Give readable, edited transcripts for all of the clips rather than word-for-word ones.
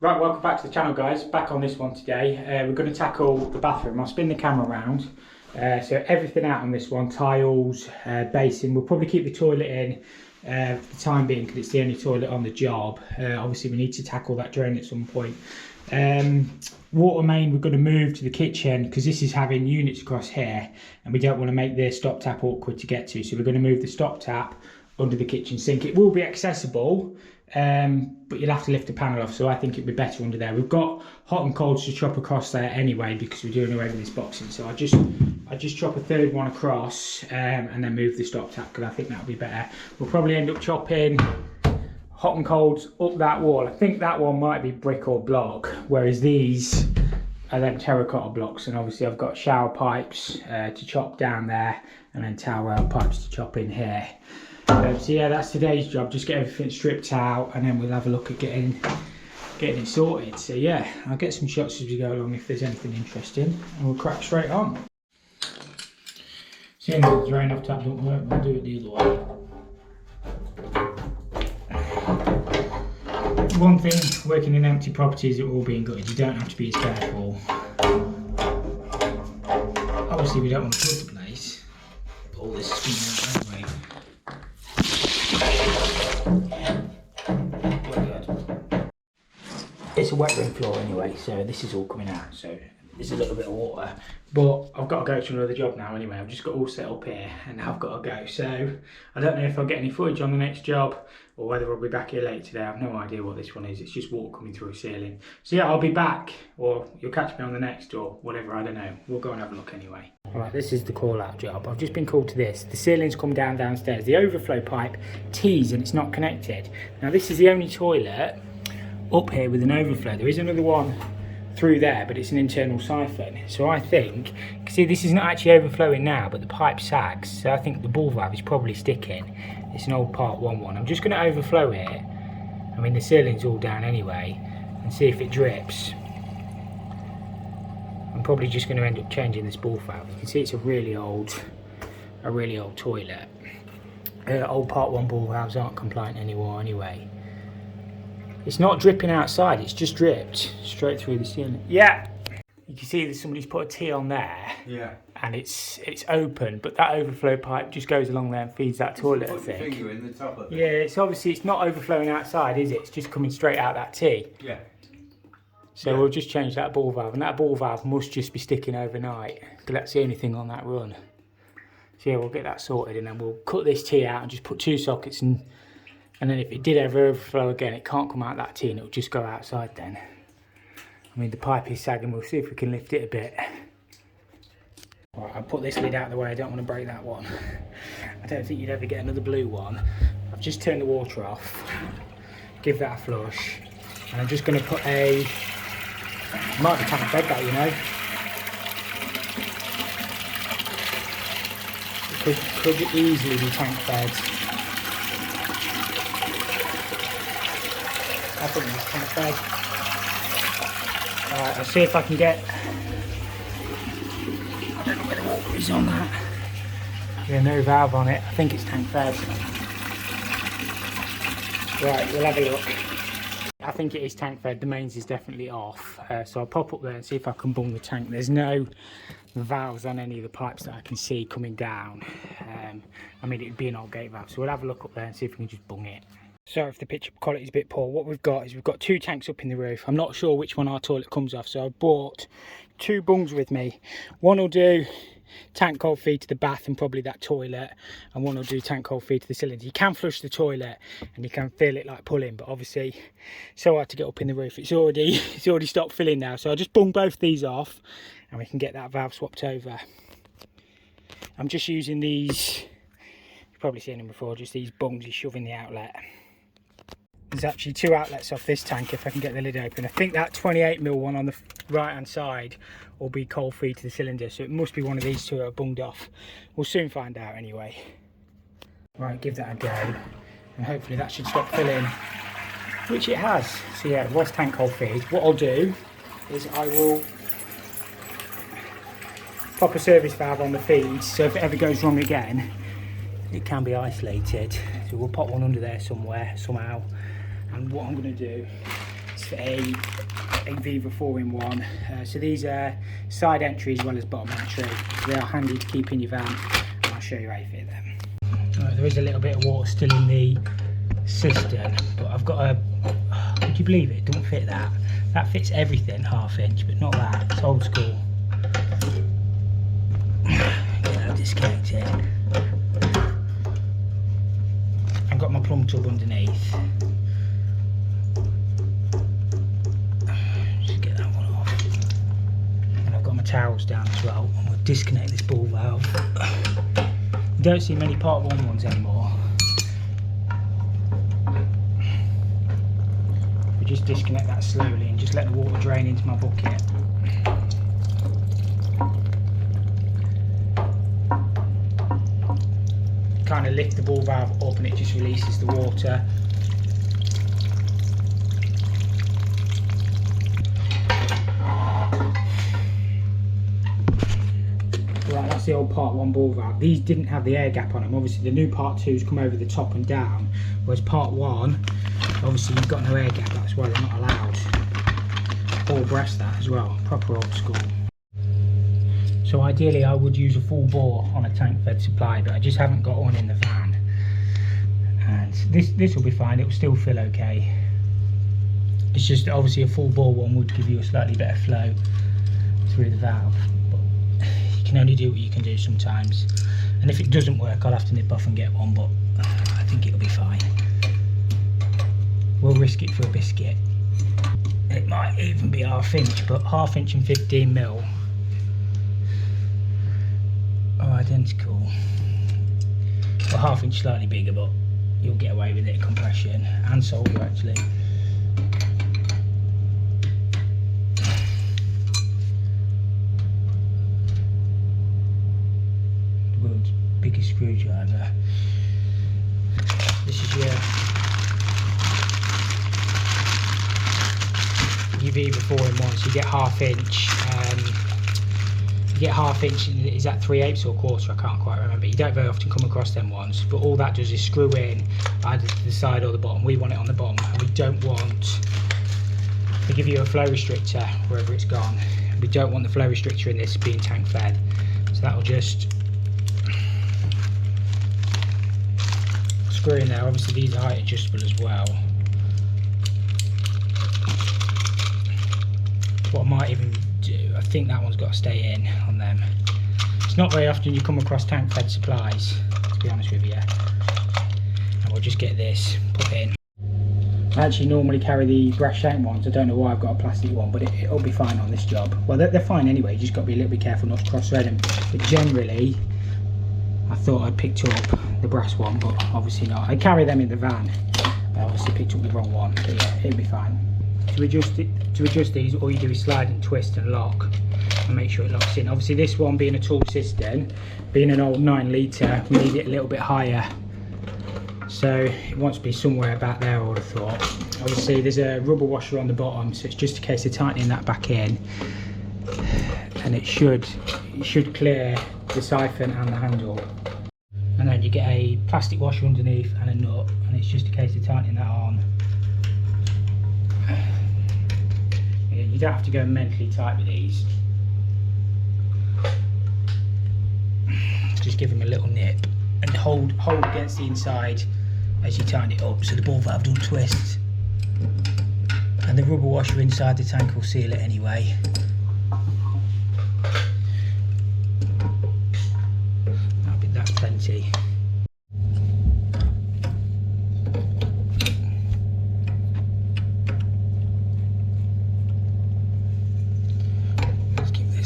Right, welcome back to the channel, guys. Back on this one today. We're going to tackle the bathroom. I'll spin the camera around. So everything out on this one, tiles, basin. We'll probably keep the toilet in for the time being because it's the only toilet on the job. Obviously we need to tackle that drain at some point. Water main we're going to move to the kitchen because this is having units across here and we don't want to make the stop tap awkward to get to. So we're going to move the stop tap under the kitchen sink. It will be accessible, but you'll have to lift the panel off, so I think it'd be better under there. We've got hot and colds to chop across there anyway because we're doing away with this boxing, so I just chop a third one across and then move the stop tap because I think that'll be better. We'll probably end up chopping hot and colds up that wall. I think that one might be brick or block, whereas these are then terracotta blocks, and obviously I've got shower pipes to chop down there and then towel rail pipes to chop in here. So yeah, that's today's job, just get everything stripped out and then we'll have a look at getting it sorted. So yeah, I'll get some shots as we go along if there's anything interesting and we'll crack straight on. Seeing that the drain off tap don't work, we'll do it the other way. One thing working in empty properties that are all being gutted, you don't have to be as careful. Obviously we don't want to flood the place, but all this is coming out anyway. It's a wet room floor anyway, so this is all coming out, so there's a little bit of water. But I've got to go to another job now anyway. I've just got all set up here and now I've got to go. So I don't know if I'll get any footage on the next job or whether I'll be back here later today. I've no idea what this one is. It's just water coming through a ceiling. So yeah, I'll be back, or you'll catch me on the next or whatever, I don't know. We'll go and have a look anyway. Alright, this is the call out job. I've just been called to this. The ceiling's come down downstairs. The overflow pipe tees and it's not connected. Now this is the only toilet up here with an overflow. There is another one through there, but it's an internal siphon. So I think, see, this is not actually overflowing now, but the pipe sags, so I think the ball valve is probably sticking. It's an old part 1. I'm just going to overflow it. I mean, the ceiling's all down anyway, and see if it drips. I'm probably just going to end up changing this ball valve. You can see it's a really old toilet. Old part 1 ball valves aren't compliant anymore anyway. It's not dripping outside, it's just dripped straight through the ceiling. Yeah! You can see that somebody's put a T on there. Yeah. And it's open, but that overflow pipe just goes along there and feeds that toilet, I think. Put your finger in the top of it. Yeah, it's obviously, it's not overflowing outside, is it? It's just coming straight out that T. Yeah. So we'll just change that ball valve, and that ball valve must just be sticking overnight, because that's the only thing on that run. So yeah, we'll get that sorted, and then we'll cut this T out and just put 2 sockets in. And then if it did ever overflow again, it can't come out that T and it'll just go outside then. I mean, the pipe is sagging, we'll see if we can lift it a bit. Right, I'll put this lid out of the way, I don't want to break that one. I don't think you'd ever get another blue one. I've just turned the water off, give that a flush. And I'm just going to put a, might be tank bed that, you know. It could easily be tank bed. I think that's kind of bad. Alright, I'll see if I can get, I don't know where the water is on that. Yeah, no valve on it. I think it's tank fed. Right, we'll have a look. I think it is tank fed. The mains is definitely off. So I'll pop up there and see if I can bung the tank. There's no valves on any of the pipes that I can see coming down. I mean, it'd be an old gate valve. So we'll have a look up there and see if we can just bung it. Sorry if the picture quality is a bit poor. What we've got is we've got 2 tanks up in the roof. I'm not sure which one our toilet comes off, so I bought 2 bungs with me. One will do tank cold feed to the bath and probably that toilet, and one will do tank cold feed to the cylinder. You can flush the toilet and you can feel it like pulling, but obviously so hard to get up in the roof. It's already stopped filling now, so I'll just bung both these off and we can get that valve swapped over. I'm just using these, you've probably seen them before, just these bungs you shove in the outlet. There's actually 2 outlets off this tank if I can get the lid open. I think that 28mm one on the right hand side will be cold feed to the cylinder, so it must be one of these 2 that are bunged off. We'll soon find out anyway. Right, give that a go and hopefully that should stop filling, which it has. So yeah, it was tank cold feed. What I'll do is I will pop a service valve on the feed, so if it ever goes wrong again it can be isolated. So we'll pop one under there somewhere, somehow. And what I'm going to do is a Viva 4-in-1. So these are side entry as well as bottom entry. They are handy to keep in your van, and I'll show you how you fit them. Right, there is a little bit of water still in the cistern, but I've got a, would you believe it, don't fit that. That fits everything, 1/2 inch, but not that. It's old school. Get that disconnected. I've got my plumb tub underneath. Just get that one off. And I've got my towels down as well. And we'll disconnect this ball valve. You don't see many part 1 ones anymore. We just disconnect that slowly and just let the water drain into my bucket. Kind of lift the ball valve up and it just releases the water. Right, that's the old part 1 ball valve. These didn't have the air gap on them. Obviously the new part 2s come over the top and down, whereas part 1, obviously you've got no air gap, that's why they're not allowed. All brass that as well, proper old school. So ideally I would use a full bore on a tank fed supply, but I just haven't got one in the van. And this will be fine, it will still fill okay. It's just that obviously a full bore one would give you a slightly better flow through the valve. But you can only do what you can do sometimes. And if it doesn't work, I'll have to nip off and get one, but I think it'll be fine. We'll risk it for a biscuit. It might even be 1/2 inch, but 1/2 inch and 15mm are identical. Well, 1/2 inch slightly bigger, but you'll get away with it. Compression and solder actually. The world's biggest screwdriver. This is your Viva 4-in-1, so you get 1/2 inch. You get 1/2 inch, is that 3/8 or 1/4? I can't quite remember. You don't very often come across them ones, but all that does is screw in either to the side or the bottom. We want it on the bottom, and we don't want, they give you a flow restrictor wherever it's gone. We don't want the flow restrictor in this being tank fed, so that'll just screw in there. Obviously these are height adjustable as well. What I might even do, I think that one's got to stay in on them. It's not very often you come across tank fed supplies, to be honest with you. And we'll just get this put in. I actually normally carry the brass shank ones. I don't know why I've got a plastic one, but it'll be fine on this job. Well, they're fine anyway, you just got to be a little bit careful not to cross thread them. But generally, I thought I'd picked up the brass one, but obviously not. I carry them in the van. I obviously picked up the wrong one, but yeah, it'll be fine. To adjust these, all you do is slide and twist and lock and make sure it locks in. Obviously this one being a tall cistern, being an old 9 litre, we need it a little bit higher. So it wants to be somewhere about there, I would have thought. Obviously there's a rubber washer on the bottom, so it's just a case of tightening that back in. And it should clear the siphon and the handle. And then you get a plastic washer underneath and a nut, and it's just a case of tightening that on. You don't have to go mentally tight with these. Just give them a little nip and hold against the inside as you tighten it up so the ball valve doesn't twist. And the rubber washer inside the tank will seal it anyway. That's plenty.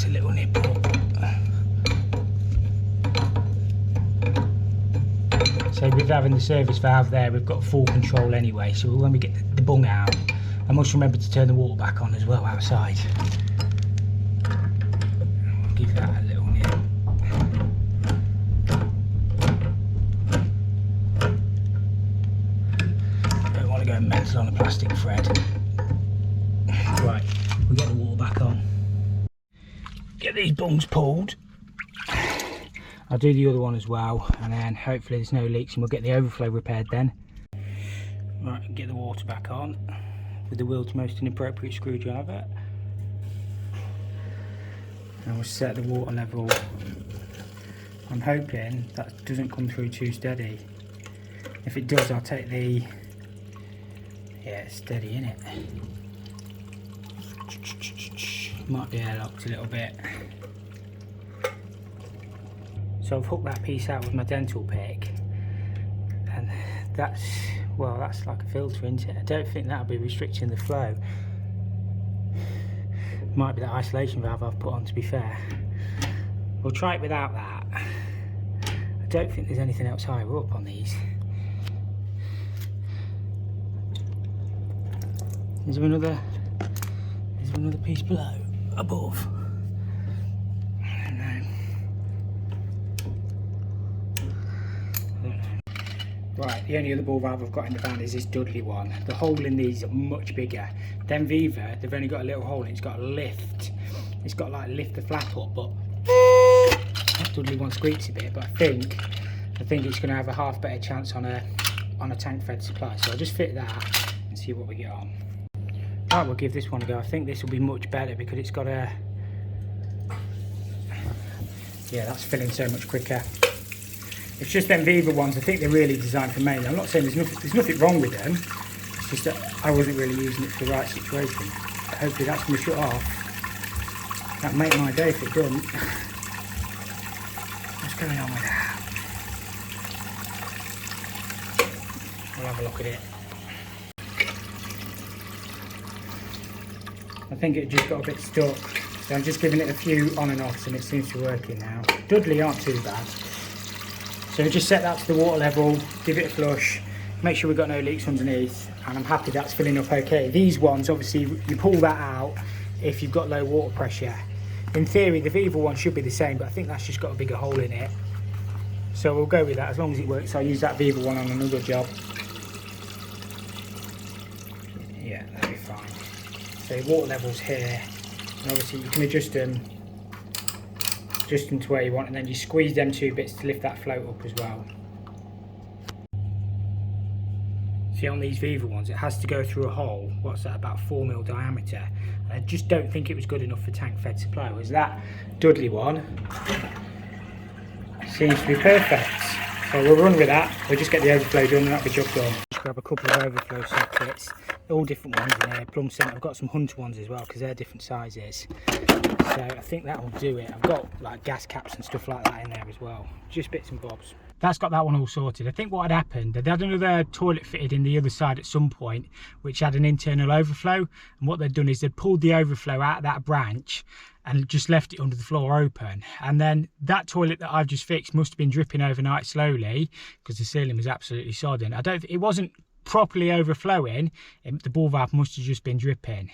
A little nip up. So with having the service valve there, we've got full control anyway, so when we get the bung out, I must remember to turn the water back on as well outside. I'll give that a little nip. Don't want to go mental on a plastic thread. Right, we'll get the water back on. Get these bungs pulled. I'll do the other one as well, and then hopefully there's no leaks and we'll get the overflow repaired then. Right, get the water back on. with the world's most inappropriate screwdriver. And we'll set the water level. I'm hoping that doesn't come through too steady. If it does, I'll take the... Yeah, it's steady, innit? Might be airlocked a little bit. So I've hooked that piece out with my dental pick, and that's, well, that's like a filter, isn't it? I don't think that'll be restricting the flow. Might be the isolation valve I've put on, to be fair. We'll try it without that. I don't think there's anything else higher up on these. Is there another piece below? Above? I don't know. Right, the only other ball valve I've got in the van is this Dudley one. The hole in these are much bigger. Them Viva, they've only got a little hole and it's got a lift. It's got like lift the flap up, but that Dudley one squeaks a bit, but I think it's going to have a half better chance on a tank fed supply. So I'll just fit that and see what we get on. Right, we'll give this one a go. I think this will be much better because it's got a... Yeah, that's filling so much quicker. It's just them Viva ones, I think they're really designed for main. I'm not saying there's nothing wrong with them. It's just that I wasn't really using it for the right situation. But hopefully that's going to shut off. That'll make my day if it doesn't. What's going on with that? We'll have a look at it. I think it just got a bit stuck, so I'm just giving it a few on and offs and it seems to be working now. Dudley aren't too bad. So just set that to the water level, give it a flush, make sure we've got no leaks underneath, and I'm happy that's filling up okay. These ones, obviously, you pull that out if you've got low water pressure. In theory, the Viva one should be the same, but I think that's just got a bigger hole in it. So we'll go with that as long as it works. I'll use that Viva one on another job. Yeah, that'll be fine. So water levels here, and obviously you can adjust them to where you want, and then you squeeze them two bits to lift that float up as well. See, on these Viva ones it has to go through a hole, what's that, about 4mm diameter, and I just don't think it was good enough for tank fed supply. Whereas that Dudley one seems to be perfect. So we'll run with that, we'll just get the overflow done and that'll be job done. Just grab a couple of overflow sockets, all different ones in there, plumb center. I've got some Hunter ones as well because they're different sizes. So I think that will do it. I've got like gas caps and stuff like that in there as well, just bits and bobs. That's got that one all sorted. I think what had happened, they'd had another toilet fitted in the other side at some point, which had an internal overflow, and what they'd done is they'd pulled the overflow out of that branch and just left it under the floor open. And then that toilet that I've just fixed must have been dripping overnight slowly because the ceiling was absolutely sodden. It wasn't properly overflowing, the ball valve must have just been dripping.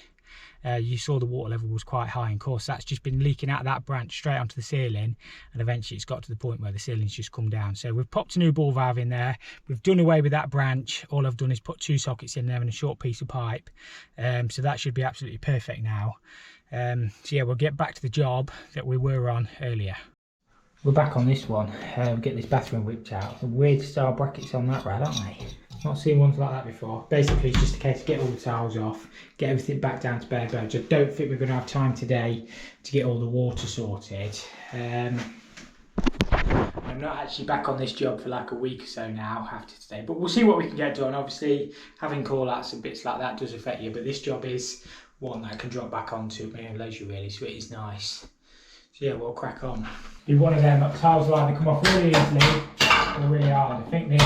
You saw the water level was quite high, and of course that's just been leaking out of that branch straight onto the ceiling, and eventually it's got to the point where the ceiling's just come down. So we've popped a new ball valve in there, we've done away with that branch. All I've done is put two sockets in there and a short piece of pipe, so that should be absolutely perfect now. So yeah, we'll get back to the job that we were on earlier. We're back on this one. We'll get this bathroom whipped out. Some weird style brackets on that rad, aren't they? Not seen ones like that before. Basically it's just a case of get all the tiles off, get everything back down to bare bones. I don't think we're going to have time today to get all the water sorted. I'm not actually back on this job for like a week or so now after today, but we'll see what we can get done. Obviously having call outs and bits like that does affect you, but this job is one that I can drop back onto at my own leisure really, so it is nice. So yeah, we'll crack on. Be one of them, tiles will either come off really easily or really hard. I think these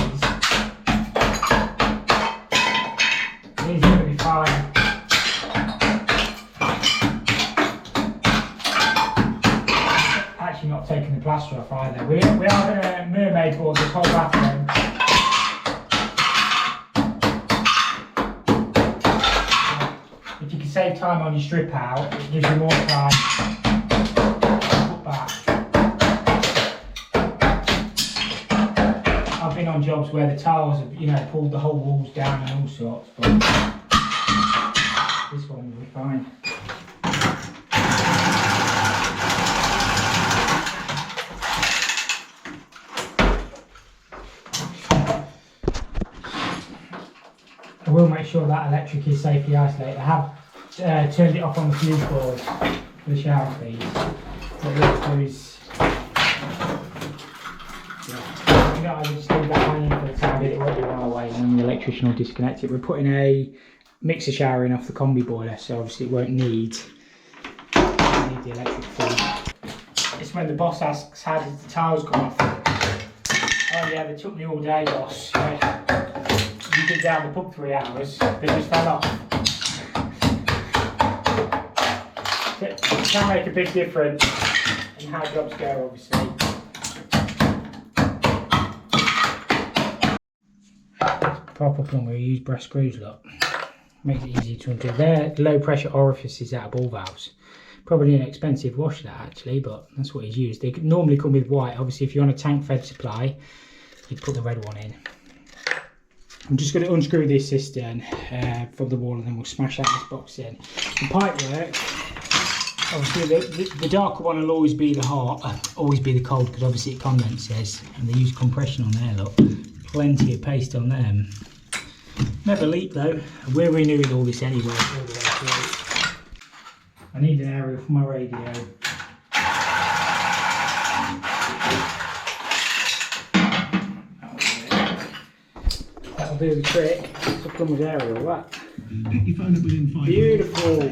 are going to be fine. Actually not taking the plaster off either. We are going to mermaid board this whole bathroom. If you can save time on your strip out, it gives you more time. Put back. I've been on jobs where the tiles have, pulled the whole walls down and all sorts, but this one will be fine. I will make sure that electric is safely isolated. I have turned it off on the fuse board for the shower feed. But there is, you know, I just leave that hanging for the time being. It won't be right away, and then the electrician will disconnect it. We're putting a mixer shower in off the combi boiler, so obviously it won't need the electric feed. It's when the boss asks how did the tiles come off. Oh yeah, they took me all day, boss. You did down the pub 3 hours, they just fell off. It can make a big difference in how jobs go, obviously. Proper plumber, you use brass screws, look. Makes it easy to undo. They're low pressure orifices out of ball valves. Probably an expensive wash that actually, but that's what he's used. They normally come with white. Obviously if you're on a tank fed supply, you put the red one in. I'm just going to unscrew this cistern from the wall, and then we'll smash out this box in. The pipe work, obviously the darker one will always be the hot, always be the cold, because obviously it condenses, and they use compression on there, look. Plenty of paste on them. Never leak though. We're renewing all this anyway, all the way through. I need an aerial for my radio. That'll do the trick. It's a plumber's aerial, that. Beautiful.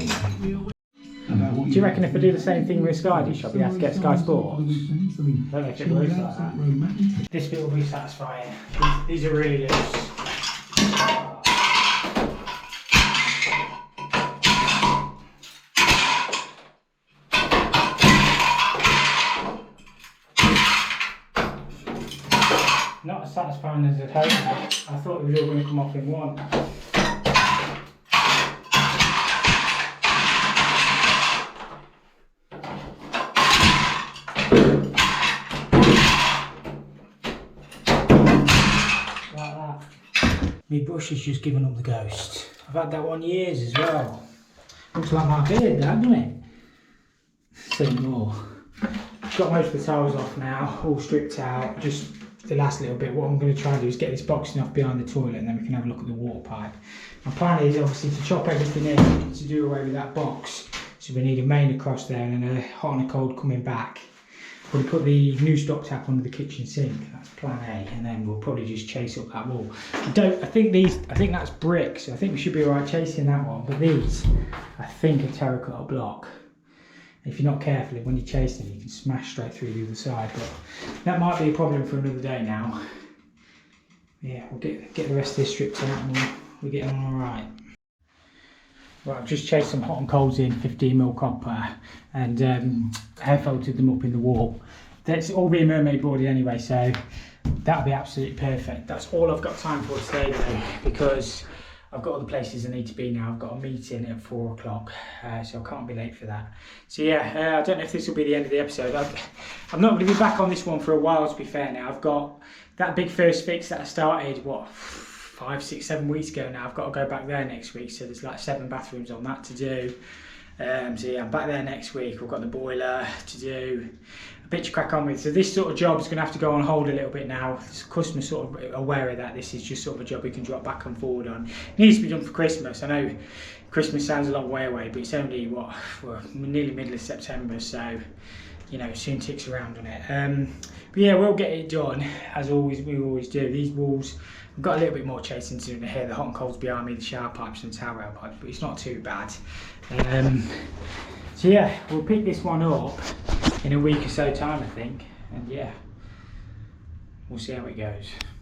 Do you reckon if I do the same thing with Sky Dish, I'll be able to get Sky Sports? I don't know if it works like that. This bit will be satisfying. These are really loose. Not as satisfying as I'd hoped. I thought it was all going to come off in one. Like that. My brush has just given up the ghost. I've had that one years as well. Looks like my beard, that, doesn't it? See more. Got most of the towels off now, all stripped out. Just the last little bit. What I'm going to try and do is get this boxing off behind the toilet, and then we can have a look at the water pipe. My plan is obviously to chop everything in to do away with that box. So we need a main across there and then a hot and a cold coming back. We'll put the new stop tap under the kitchen sink. That's plan A, and then we'll probably just chase up that wall. I think that's brick, so I think we should be alright chasing that one. But these, I think, are terracotta block. If you're not careful, when you're chasing, you can smash straight through the other side. But that might be a problem for another day now. Yeah, we'll get the rest of this stripped out, and we'll get on all right. Right, I've just chased some hot and colds in 15mm copper, and hair filtered them up in the wall. That's all being mermaid boarded anyway, so that'll be absolutely perfect. That's all I've got time for today though, because I've got other places I need to be now. I've got a meeting at 4 o'clock, so I can't be late for that. So yeah, I don't know if this will be the end of the episode. I'm not going to be back on this one for a while, to be fair now. I've got that big first fix that I started, 5, 6, 7 weeks ago now. I've got to go back there next week, so there's like 7 bathrooms on that to do. So yeah, I'm back there next week. We've got the boiler to do, a bit to crack on with. So this sort of job is going to have to go on hold a little bit now. The customer's sort of aware of that. This is just sort of a job we can drop back and forward on. It needs to be done for Christmas. I know Christmas sounds a long way away, but it's only we're nearly middle of September, so you know, soon ticks around on it. But yeah, we'll get it done as always. We always do. These walls, I've got a little bit more chasing to do here. The hot and cold's behind me, the shower pipes and towel rail pipes, but it's not too bad. So yeah, we'll pick this one up in a week or so time, I think, and yeah, we'll see how it goes.